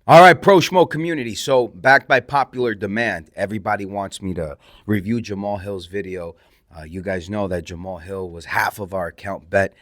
All right, pro Schmo community. So, backed by popular demand, everybody wants me to review Jamal Hill's video. You guys know that Jamal Hill was half of our account bet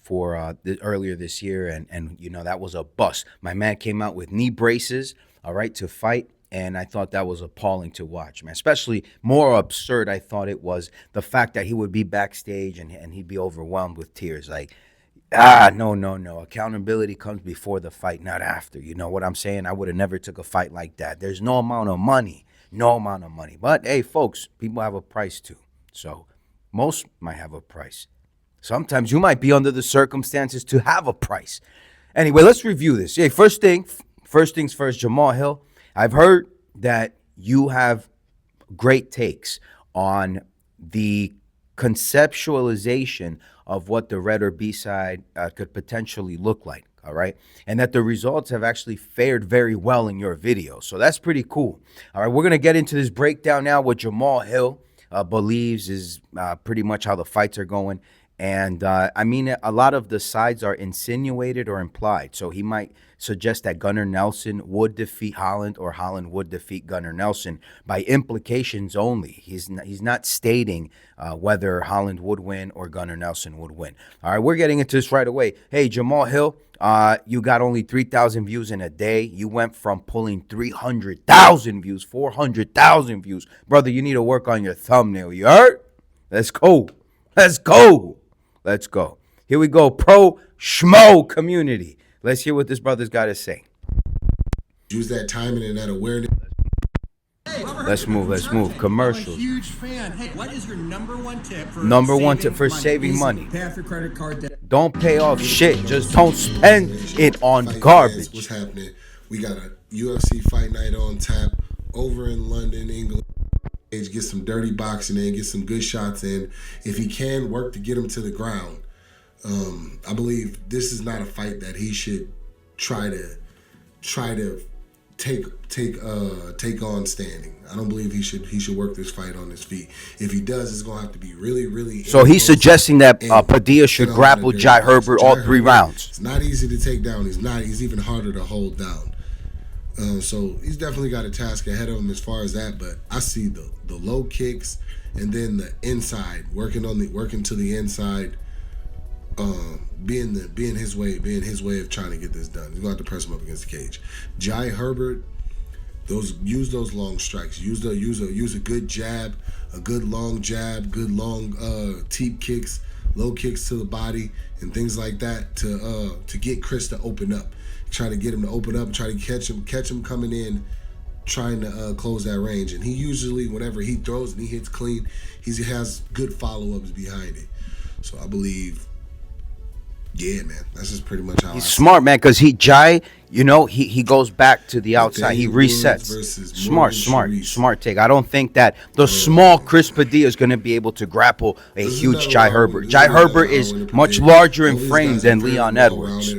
for earlier this year, and you know that was a bust. My man came out with knee braces, all right, to fight, and I thought that was appalling to watch, man. Especially more absurd, I thought it was the fact that he would be backstage and he'd be overwhelmed with tears, like. No, no, no. Accountability comes before the fight, not after. You know what I'm saying? I would have never took a fight like that. There's no amount of money, no amount of money. But hey, folks, people have a price too. So most might have a price. Sometimes you might be under the circumstances to have a price. Anyway, let's review this. Hey, first things first, Jamal Hill. I've heard that you have great takes on the conceptualization of what the red or B side could potentially look like, all right? And that the results have actually fared very well in your video. So that's pretty cool. All right, we're going to get into this breakdown now, what Jamal Hill believes is pretty much how the fights are going. And I mean, a lot of the sides are insinuated or implied. So he might suggest that Gunnar Nelson would defeat Holland or Holland would defeat Gunnar Nelson by implications only. He's not stating whether Holland would win or Gunnar Nelson would win. All right, we're getting into this right away. Hey, Jamal Hill, you got only 3,000 views in a day. You went from pulling 300,000 views, 400,000 views. Brother, you need to work on your thumbnail. You heard? Let's go. Let's go. Let's go. Here we go. Pro Schmo community. Let's hear what this brother's got to say. Use that timing and that awareness. Let's move. Commercials. I'm a huge fan. Hey, what is your number one tip for saving money? Pay off your credit card debt. Don't pay off shit. Just don't spend it on garbage. What's happening? We got a UFC fight night on tap over in London, England. Get some dirty boxing in, get some good shots in. If he can, work to get him to the ground. I believe this is not a fight that he should try to take on standing. I don't believe he should work this fight on his feet. If he does, it's gonna have to be really. So he's suggesting that Padilla should grapple Jai Herbert all 3 rounds. It's not easy to take down. He's even harder to hold down. So he's definitely got a task ahead of him as far as that. But I see the low kicks and then the inside working to the inside, being his way of trying to get this done. He's going to have to press him up against the cage. Jai Herbert, use those long strikes. Use a good jab, a good long jab, good long teep kicks, low kicks to the body, and things like that to get Chris to open up. Try to get him to open up, try to catch him coming in, trying to close that range. And he usually, whenever he throws and he hits clean, he has good follow-ups behind it. So I believe, yeah, man, that's just pretty much how he's smart, man, because Jai, you know, he goes back to the outside. He resets. Smart take. I don't think that the small Chris Padilla is going to be able to grapple a huge Jai Herbert. Jai Herbert is much larger in frame than Leon Edwards.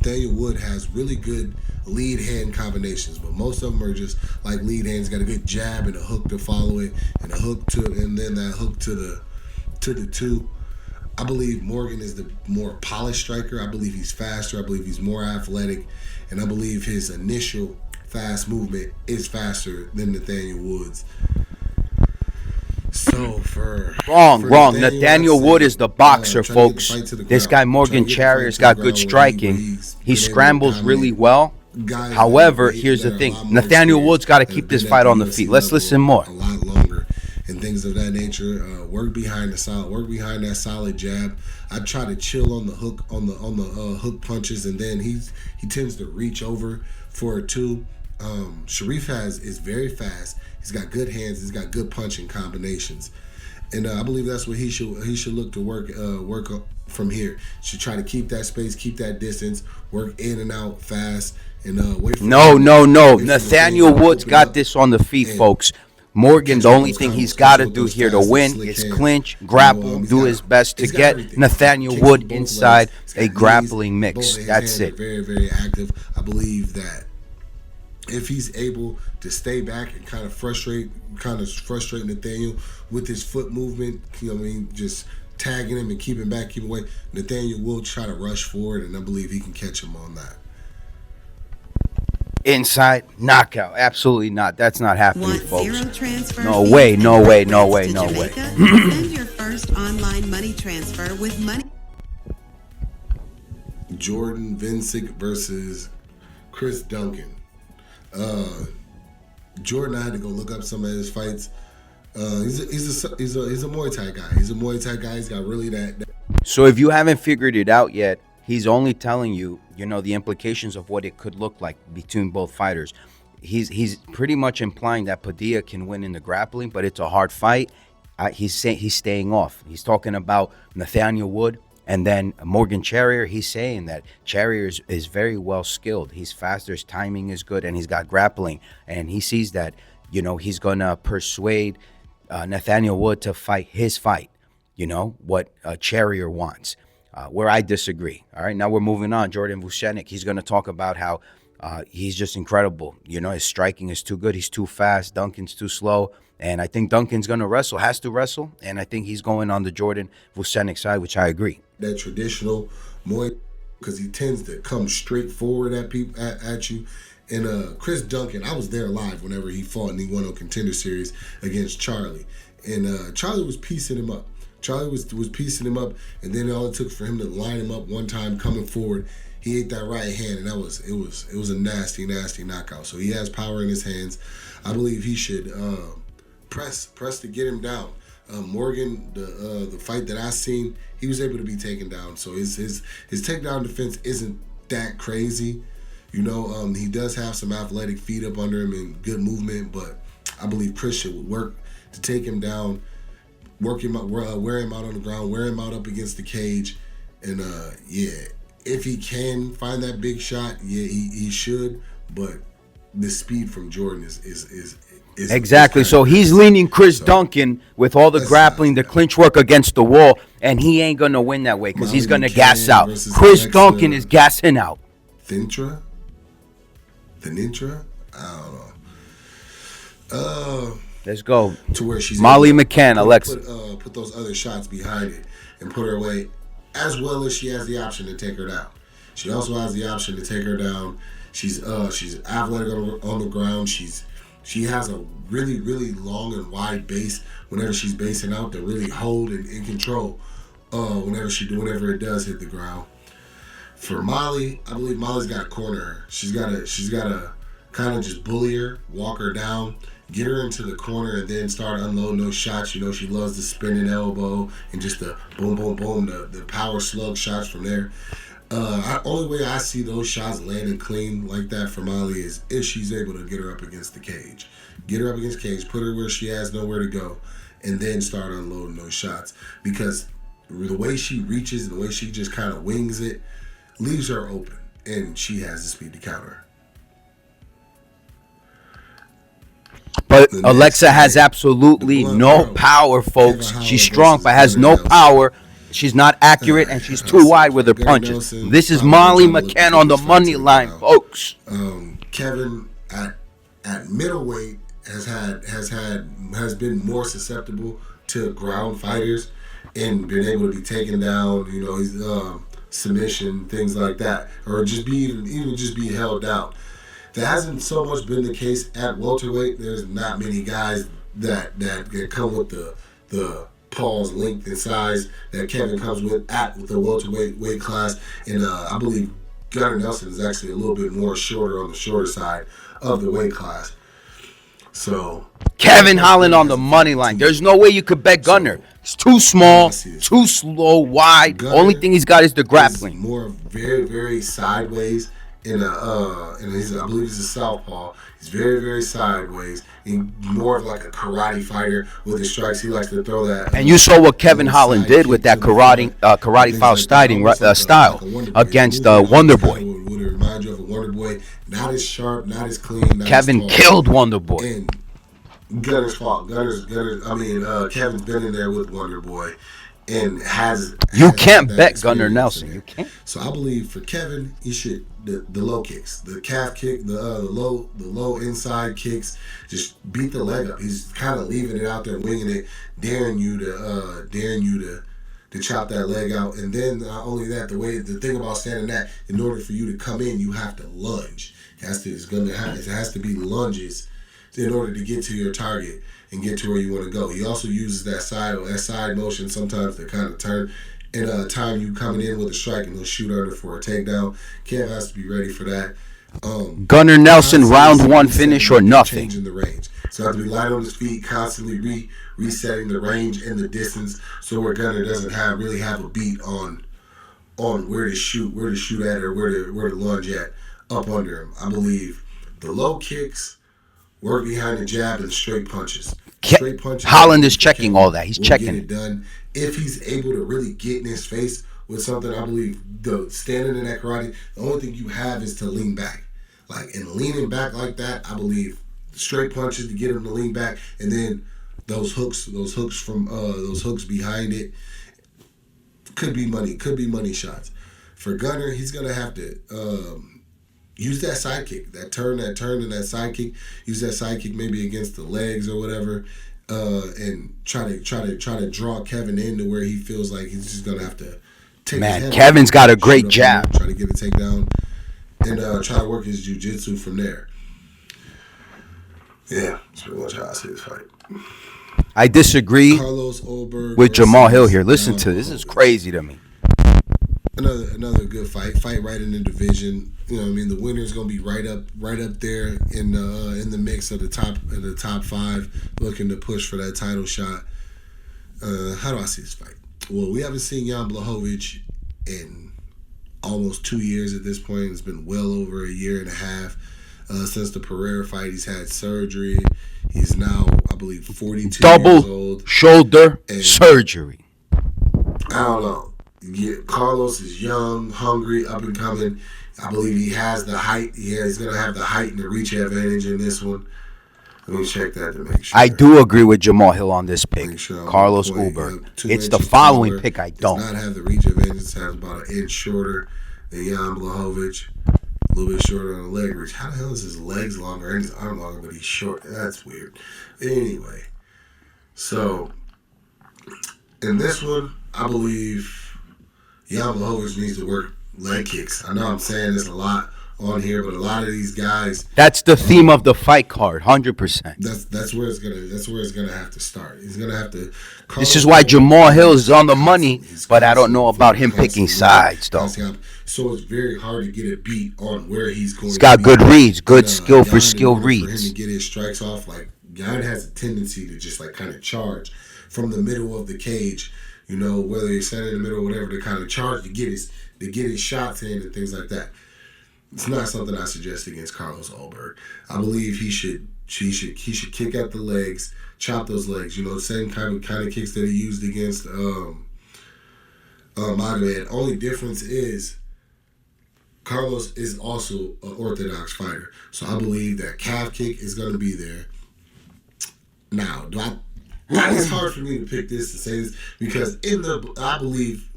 Nathaniel Wood has really good lead hand combinations, but most of them are just like lead hands. Got a good jab and a hook to follow it, and then that hook to the two. I believe Morgan is the more polished striker. I believe he's faster. I believe he's more athletic, and I believe his initial fast movement is faster than Nathaniel Wood's. So wrong. Nathaniel Wood is the boxer, folks. This guy Morgan Charrier's got good striking. He scrambles really well. However, here's the thing: Nathaniel Wood's got to keep this fight on the feet. Let's listen more. A lot longer and things of that nature. Work behind that solid jab. I try to chill on the hook hook punches, and then he tends to reach over for a 2. Sharif is very fast. He's got good hands. He's got good punching combinations, and I believe that's what he should look to work from here. Should try to keep that space, keep that distance, work in and out fast, and wait for No. Nathaniel Wood's got this on the feet, folks. Morgan, the only thing he's got to do here to win is clinch, grapple, do his best to get Nathaniel Wood inside a grappling mix. That's it. Very, very active. I believe that if he's able to stay back and kind of frustrate Nathaniel with his foot movement, you know what I mean, just tagging him and keeping back, keeping away, Nathaniel will try to rush forward, and I believe he can catch him on that. Inside knockout. Absolutely not. That's not happening, Want folks. zero transfer No fees way, and no quick way, no flights way, to no way. Jamaica? Send your first online money transfer with money. Jordan Vincic versus Chris Duncan. Jordan, I had to go look up some of his fights. He's a Muay Thai guy. He's a Muay Thai guy. He's got really that. So if you haven't figured it out yet, he's only telling you, the implications of what it could look like between both fighters. He's pretty much implying that Padilla can win in the grappling, but it's a hard fight. He's saying he's staying off. He's talking about Nathaniel Wood and then Morgan Charrier. He's saying that Charrier is very well skilled. He's faster, his timing is good, and he's got grappling. And he sees that, he's going to persuade Nathaniel Wood to fight his fight, what Charrier wants. Where I disagree. All right, now we're moving on. Jordan Vucenic, he's going to talk about how he's just incredible. His striking is too good. He's too fast. Duncan's too slow. And I think Duncan's going to wrestle, has to wrestle. And I think he's going on the Jordan Vucenic side, which I agree. That traditional Muay, because he tends to come straight forward at people at you. And Chris Duncan, I was there live whenever he fought and he won on Contender Series against Charlie. And Charlie was piecing him up. Charlie was piecing him up, and then all it took for him to line him up one time coming forward, he ate that right hand, and it was a nasty knockout. So he has power in his hands. I believe he should press to get him down. Morgan, the fight that I seen, he was able to be taken down. So his takedown defense isn't that crazy. He does have some athletic feet up under him and good movement, but I believe Chris should work to take him down. Work him out, wear him out on the ground, wear him out up against the cage, and if he can find that big shot, he should. But the speed from Jordan is exactly. So he's leaning Chris Duncan with all the grappling, the clinch work against the wall, and he ain't gonna win that way because he's gonna gas out. Chris Duncan is gassing out. Thintra, I don't know. Let's go. To where she's Molly McCann, Alexa. Put those other shots behind it and put her away, as well as she has the option to take her down. She also has the option to take her down. She's athletic on the ground. She has a really, really long and wide base whenever she's basing out to really hold and in control whenever it does hit the ground. For Molly, I believe Molly's got to corner her. She's got to kind of just bully her, walk her down, get her into the corner, and then start unloading those shots. She loves the spinning elbow and just the boom, boom, boom, the power slug shots from there. Only way I see those shots landing clean like that for Molly is if she's able to get her up against the cage. Get her up against the cage, put her where she has nowhere to go, and then start unloading those shots. Because the way she reaches and the way she just kind of wings it leaves her open, and she has the speed to counter. But Alexa has absolutely no power, folks. She's strong, but has no power. She's not accurate, and she's too wide with her punches. This is Molly McCann on the money line, folks. Kevin at middleweight has been more susceptible to ground fighters and been able to be taken down. He's submission, things like that, or just be held down. That hasn't so much been the case at welterweight. There's not many guys that come with the Paul's length and size that Kevin comes with the welterweight weight class. And I believe Gunnar Nelson is actually a little bit more shorter on the shorter side of the weight class. So Kevin Holland on the money line. There's no way you could bet Gunnar. He's too small, too slow, wide. Gunnar Only thing he's got is the grappling. More very, very sideways. I believe he's a southpaw. He's very, very sideways. He's more of like a karate fighter with his strikes. He likes to throw that. And you saw what Kevin Holland did with that karate foul style against Wonder Boy. Would it remind you of a Wonder Boy? Not as sharp, not as clean. Kevin killed Wonder Boy. And Gunner's fault. Kevin's been in there with Wonder Boy. And you can't bet Gunnar Nelson. You can't. So I believe for Kevin, he should the low kicks, the calf kick, the low inside kicks, just beat the leg up. He's kind of leaving it out there, winging it, daring you to chop that leg out. And then not only that, the thing about standing that, in order for you to come in, you have to lunge. It has to be lunges in order to get to your target and get to where you want to go. He also uses that side motion sometimes to kind of turn and time you coming in with a strike, and he'll shoot under for a takedown. Kev has to be ready for that. Gunnar Nelson, round one finish or nothing. Changing the range. So I have to be light on his feet, constantly resetting the range and the distance, so where Gunnar doesn't really have a beat on where to shoot at, or where to lunge at up under him. I believe the low kicks, work behind the jab, and straight punches. Straight punches. Holland is checking all that. He's checking get it done. If he's able to really get in his face with something, I believe standing in that karate, the only thing you have is to lean back. And leaning back like that, I believe straight punches to get him to lean back, and then those hooks behind it could be money shots. For Gunnar, he's gonna have to use that side kick, that turn and that side kick. Use that side kick maybe against the legs or whatever, and try to draw Kevin into where he feels like he's just gonna have to take. Man, Kevin's got a great jab. Try to get a takedown and try to work his jiu-jitsu from there. Yeah, that's pretty much how I see this fight. I disagree with Jamahal Hill here. Listen to this. This is crazy to me. Another good fight right in the division. You know what I mean? The winner's gonna be right up there in the mix of the top five, looking to push for that title shot. How do I see this fight? Well, we haven't seen Jan Blachowicz in almost 2 years at this point. It's been well over a year and a half since the Pereira fight. He's had surgery. He's now, I believe, 42 years old. Double shoulder surgery. I don't know. Carlos is young, hungry, up and coming. I believe he has the height. Yeah, he's going to have the height and the reach advantage in this one. Let me check that to make sure. I do agree with Jamahal Hill on this pick. Sure Carlos Ulberg. It's the following pick I don't. Does not have the reach advantage. It has about an inch shorter than Jan Blachowicz. A little bit shorter on the leg reach. How the hell is his legs longer and his arm longer, but he's short? That's weird. Anyway, so in this one, I believe Jan Blachowicz needs to work leg kicks. I know I'm saying this a lot on here, but a lot of these guys. That's the theme of the fight card, 100%. That's where it's gonna have to start. He's gonna have to. This is why Jamahal Hill is on the money, but I don't know about him picking sides, though. So it's very hard to get a beat on where he's going. He's got good reads, good skill for skill reads. For him to get his strikes off, Jan has a tendency to just kind of charge from the middle of the cage. You know, whether he's standing in the middle or whatever, to kind of charge to get his shots in and things like that. It's not something I suggest against Carlos Ulberg. I believe he should kick at the legs, chop those legs. You know, same kind of kicks that he used against Magomed. Only difference is Carlos is also an orthodox fighter, so I believe that calf kick is going to be there. Now, it's hard for me to pick this to say this because I believe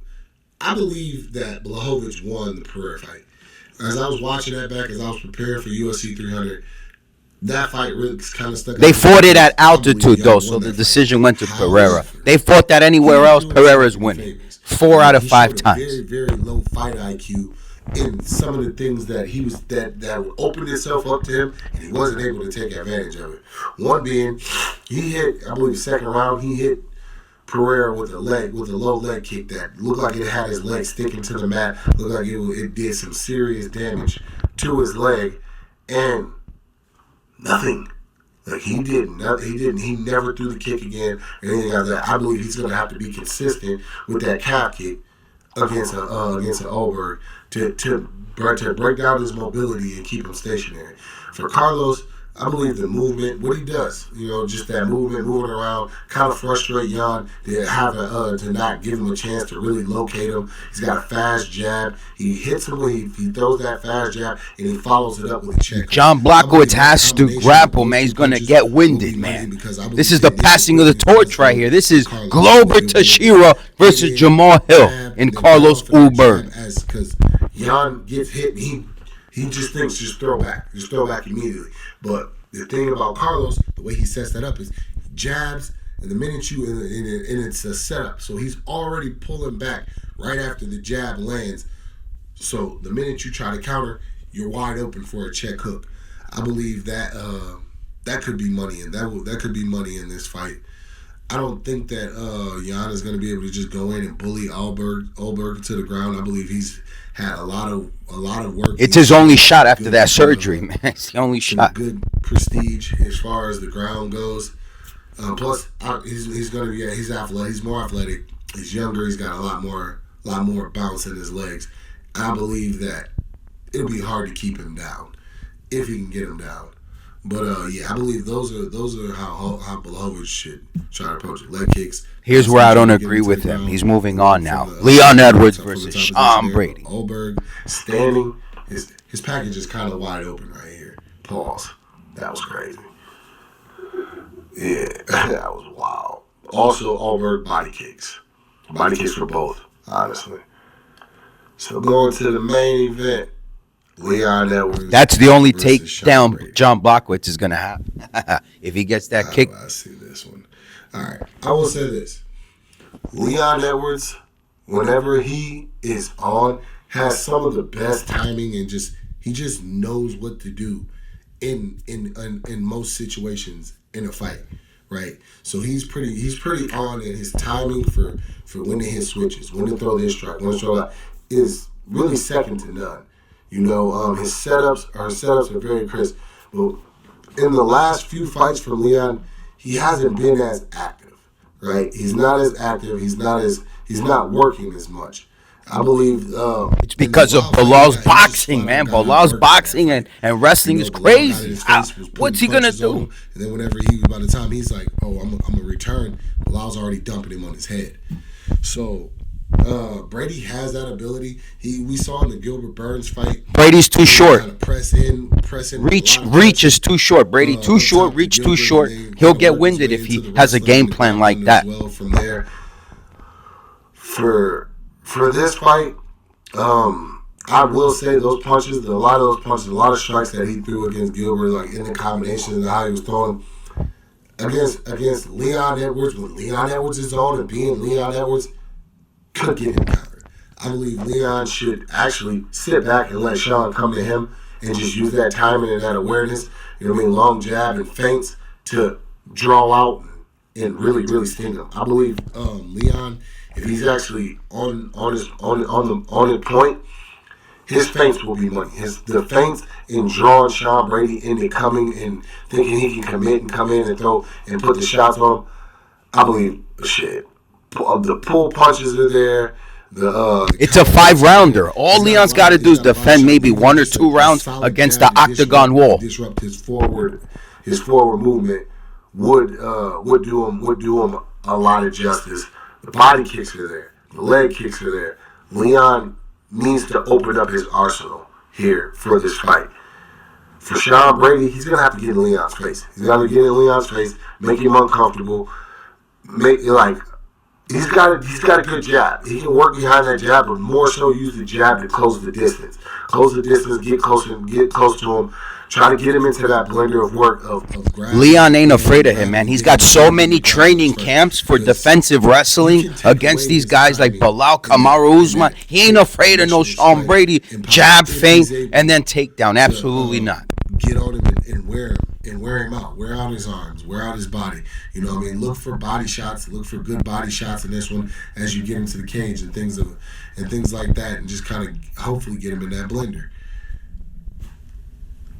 that Blachowicz won the Pereira fight. As I was watching that back, as I was preparing for UFC 300, that fight really kind of stuck. They fought it at altitude, though, so the decision went to Pereira. They fought that anywhere else, Pereira's winning. 4 out of 5 times. Very, very low fight IQ in some of the things that he was that opened itself up to him, and he wasn't able to take advantage of it. One being, he hit, I believe, the second round, he hit Pereira with a low leg kick that looked like it had his leg sticking to the mat. Looked like it did some serious damage to his leg, and nothing. He never threw the kick again or anything like that. I believe he's going to have to be consistent with that calf kick against an Ulberg to break down his mobility and keep him stationary. For Carlos, I believe the movement, what he does, just that moving around, kind of frustrate Jan to not give him a chance to really locate him. He's got a fast jab. He hits him when he throws that fast jab, and he follows it up with a check. Jan Blachowicz has to grapple, man. He's going to get winded, man. This is the passing of the torch right here. This is Glover Teixeira versus Jamahal Hill and Carlos Ulberg. Because Jan gets hit, and he just thinks just throw back immediately. But the thing about Carlos, the way he sets that up is jabs, and the minute and it's a setup. So he's already pulling back right after the jab lands. So the minute you try to counter, you're wide open for a check hook. I believe that that could be money, and that could be money in this fight. I don't think that Jan is going to be able to just go in and bully Alberg to the ground. I believe he's had a lot of work. It's his only shot after that surgery, man. It's the only shot. Good prestige as far as the ground goes. Plus, he's going to be he's athletic. He's more athletic. He's younger. He's got a lot more bounce in his legs. I believe that it'll be hard to keep him down if he can get him down. But yeah, I believe those are how Blachowicz should try to approach it. Leg kicks. Here's where I don't agree with him. He's moving on now. Leon Edwards versus Sean Brady. Alberg standing. His package is kind of wide open right here. Pause. That was crazy. Yeah, that was wild. Also, Alberg body kicks. Body kicks for both, honestly. So going to the main event. Leon Edwards. That's the only takedown John Blachowicz is going to have if he gets that kick. I see this one. All right. I will say this. Leon Edwards, whenever he is on, has some of the best timing and he just knows what to do in most situations in a fight, right? So he's pretty on, and his timing for when to hit switches, when to throw this strike, when to throw that is really second to none. You know, his setups are very crisp. But in the last few fights from Leon, he hasn't been as active, right? He's not as active. He's not working as much. I believe it's because of Bilal's boxing, man. Bilal's boxing and wrestling is crazy. What's he gonna do? And then by the time he's like, oh, I'm gonna return, Bilal's already dumping him on his head. So Brady has that ability. We saw in the Gilbert Burns fight. Brady's too short. Kind of press in. Reach is too short. Brady too short. Reach too short. He'll get winded if he has a game plan like that. Well, from there, for this fight, I will say those punches, a lot of strikes that he threw against Gilbert, like in the combinations and how he was throwing against Leon Edwards, when Leon Edwards is on and being Leon Edwards, could get him countered. I believe Leon should actually sit back and let Sean come to him and just use that timing and that awareness, you know what I mean, long jab and feints to draw out and really, really sting him. I believe Leon, if he's actually on the point, his feints will be money. The feints in drawing Sean Brady into coming and thinking he can commit and come in and throw and put the shots on him, I believe shit. The pull punches are there. It's a 5-rounder. All Leon's got to do is defend maybe 1 or 2 rounds against the octagon wall. Disrupt his forward movement would do him a lot of justice. The body kicks are there. The leg kicks are there. Leon needs to open up his arsenal here for this fight. For Sean Brady, he's gonna have to get in Leon's face. He's gonna get in Leon's face, make him uncomfortable, He's got a good jab. He can work behind that jab, but more so use the jab to close the distance. Close the distance, get close to him. Try to get him into that blender of work of Leon ain't afraid of him, man. He's got so many training camps for defensive wrestling against these guys like Belal, Kamaru Usman. He ain't afraid of no Sean Brady. Jab, feint, and then takedown. Absolutely not. Get on him and wear him out. Wear out his arms. Wear out his body. You know what I mean? Look for body shots. Look for good body shots in this one as you get into the cage and things like that, and just kind of hopefully get him in that blender.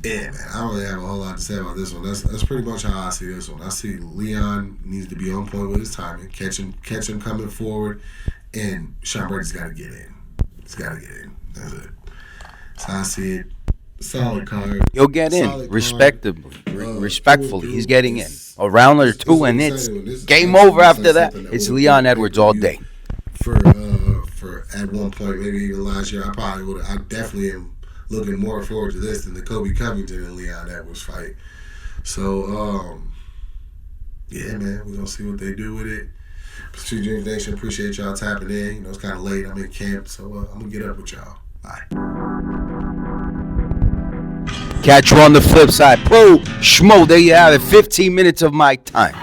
Yeah, man, I don't really have a whole lot to say about this one. That's pretty much how I see this one. I see Leon needs to be on point with his timing, catch him coming forward, and Sean Brady's got to get in. He's got to get in. That's it. That's how I see it. Solid card. He'll get in, respectfully. He's getting in. A round or two, and it's game over after that. It's Leon Edwards all day. For at one point, maybe even last year, I definitely am looking more forward to this than the Kobe Covington and Leon Edwards fight. So, yeah, man, we're going to see what they do with it. Street Dreams Nation, appreciate y'all tapping in. You know, it's kind of late. I'm in camp, so I'm going to get up with y'all. Bye. Catch you on the flip side. Pro Schmo, there you have it. 15 minutes of my time.